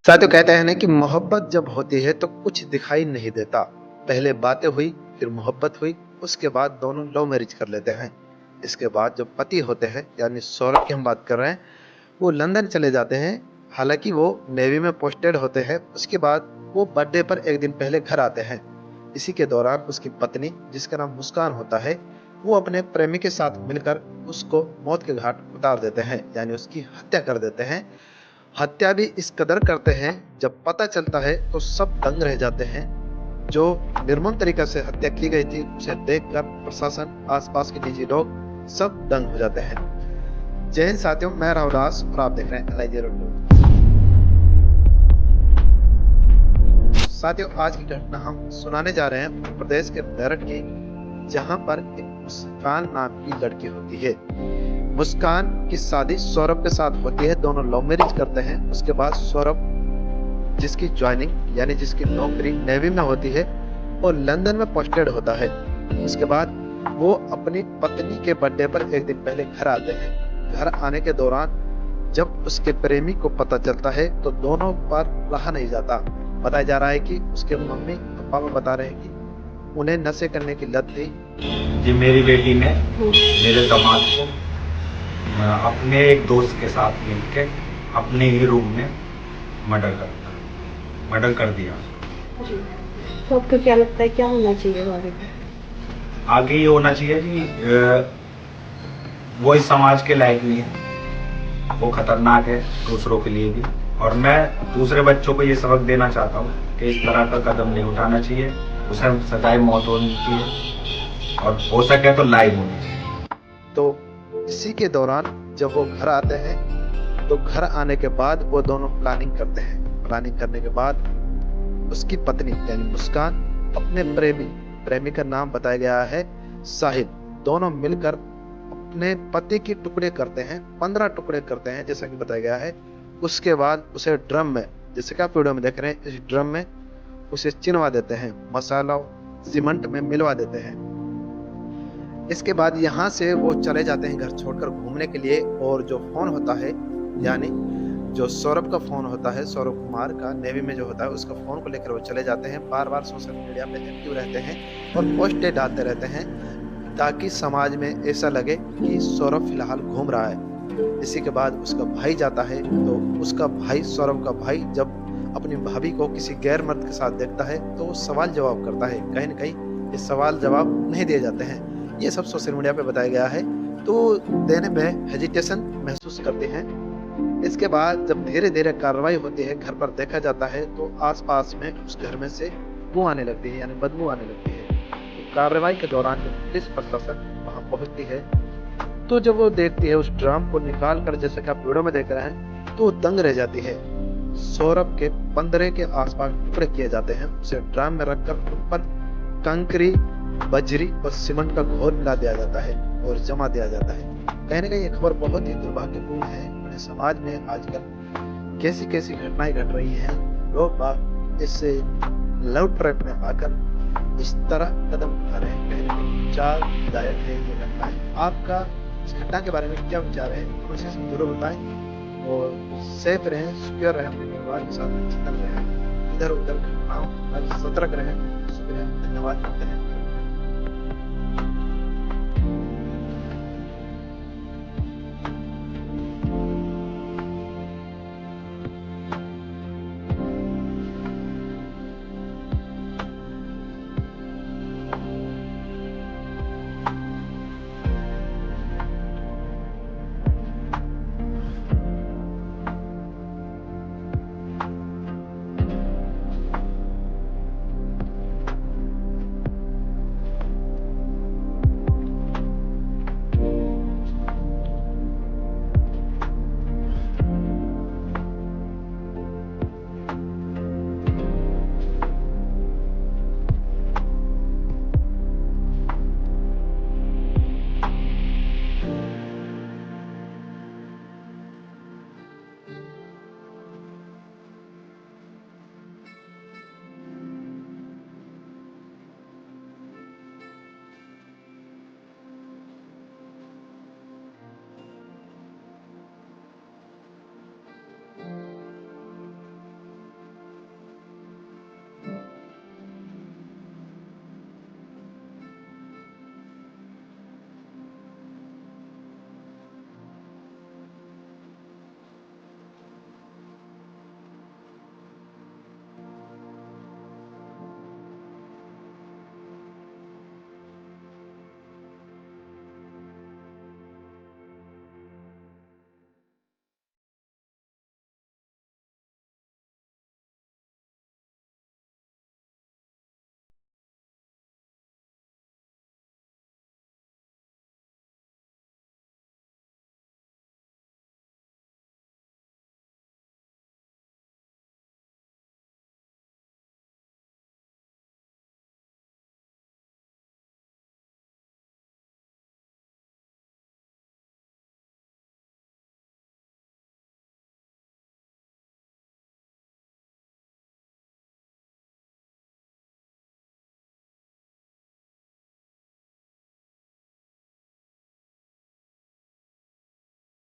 साथियों कहते हैं ना कि मोहब्बत जब होती है तो कुछ दिखाई नहीं देता। पहले बातें हुई, फिर मोहब्बत हुई, उसके बाद दोनों लव मैरिज कर लेते हैं। इसके बाद जो पति होते हैं यानी सौरभ की हम बात कर रहे हैं, वो लंदन चले जाते हैं। हालांकि वो नेवी में पोस्टेड होते हैं। उसके बाद वो बर्थडे पर एक दिन पहले घर आते हैं। इसी के दौरान उसकी पत्नी, जिसका नाम मुस्कान होता है, वो अपने प्रेमी के साथ मिलकर उसको मौत के घाट उतार देते हैं, यानी उसकी हत्या कर देते हैं। हत्या भी इस कदर करते हैं, जब पता चलता है तो सब दंग रह जाते हैं। जो निर्मम तरीके से हत्या की गई थी उसे देखकर प्रशासन, आसपास के निजी लोग सब दंग हो जाते हैं। जय हिंद साथियों, मैं राहुल दास और आप देख रहे हैं LIJ। साथियों, आज की घटना हम सुनाने जा रहे हैं उत्तर प्रदेश के मेरठ की, जहां पर एक मुस्कान नाम की लड़की होती है। मुस्कान की शादी सौरभ के साथ होती है। दोनों लव मैरिज करते हैं। उसके बाद सौरभ, जिसकी ज्वाइनिंग यानी जिसकी नौकरी नेवी में होती है, और लंदन में पोस्टेड होता है। उसके बाद वो अपनी पत्नी के बर्थडे पर एक दिन पहले घर आते हैं। घर आने के दौरान जब उसके प्रेमी को पता चलता है तो दोनों पर रहा नहीं जाता। बताया जा रहा है कि उसके मम्मी पापा बता रहे हैं कि उन्हें नशे करने की लत थी। जी, मेरी बेटी ने मेरे दामाद को अपने एक दोस्त के साथ मिलकर अपने ही रूम में मर्डर कर दिया। जी। तो आपको क्या लगता है क्या होना चाहिए आगे? आगे ये होना चाहिए कि वो इस समाज के लायक नहीं है, वो खतरनाक है दूसरों के लिए भी। और मैं दूसरे बच्चों को ये सबक देना चाहता हूँ कि इस तरह का कदम नहीं उठाना चाहिए। उसे सजाए मौत होनी चाहिए और हो सके तो लाइव होनी चाहिए। तो इसी के दौरान जब वो घर आते हैं तो घर आने के बाद वो दोनों प्लानिंग करते हैं। प्लानिंग करने के बाद उसकी पत्नी यानी मुस्कान अपने प्रेमी का नाम बताया गया है साहिल, दोनों मिलकर अपने पति के टुकड़े करते हैं। 15 टुकड़े करते हैं जैसा कि बताया गया है। उसके बाद उसे ड्रम में, जैसे कि आप वीडियो में देख रहे हैं, इस ड्रम में उसे चिनवा देते हैं, मसाला सीमेंट में मिलवा देते हैं। इसके बाद यहाँ से वो चले जाते हैं घर छोड़कर घूमने के लिए। और जो फोन होता है, यानी जो सौरभ का फोन होता है, सौरभ कुमार का नेवी में जो होता है, उसका फोन को लेकर वो चले जाते हैं। बार बार सोशल मीडिया पे एक्टिव रहते हैं और पोस्टें डालते रहते हैं, ताकि समाज में ऐसा लगे कि सौरभ फिलहाल घूम रहा है। इसी के बाद उसका भाई जाता है, तो उसका भाई, सौरभ का भाई, जब अपनी भाभी को किसी गैर मर्द के साथ देखता है तो वो सवाल जवाब करता है। कहीं न कहीं ये सवाल जवाब नहीं दिए जाते हैं। ये सब सोशल मीडिया पे बताया गया है, तो देने में हेजिटेशन महसूस करते हैं। इसके बाद जब धीरे धीरे कार्रवाई होती है, घर पर देखा जाता है तो आसपास में उस घर में से बू आने लगती है, यानी बदबू आने लगती है। तो कार्रवाई के दौरान जब पुलिस प्रशासन वहां पहुंचती है, तो जब वो देखती है उस ड्रम को निकाल कर, जैसे कि आप वीडियो में देख रहे हैं, तो दंग रह जाती है। सौरभ के 15 के आसपास टुकड़े किए जाते हैं। उसे ड्रम में रखकर ऊपर कंकरी, बजरी और सीमेंट का घोल मिला दिया जाता है और जमा दिया जाता है। कहीं न कहीं ये खबर बहुत ही दुर्भाग्यपूर्ण है। हमारे समाज में आजकल कैसी कैसी घटनाएं घट रही हैं। लोग बाग इससे लव ट्रैप में आकर इस तरह कदम उठा रहे हैं। कहीं न कहीं विचारदायक है ये घटनाएं। आपका इस घटना के बारे में क्या विचार है, मुझे जरूर बताएं। और सेफ रहें, सिक्योर रहें, अपने परिवार के साथ सतर्क रहें, इधर उधर घटनाओं सतर्क रहें। शुक्रिया, धन्यवाद करते हैं।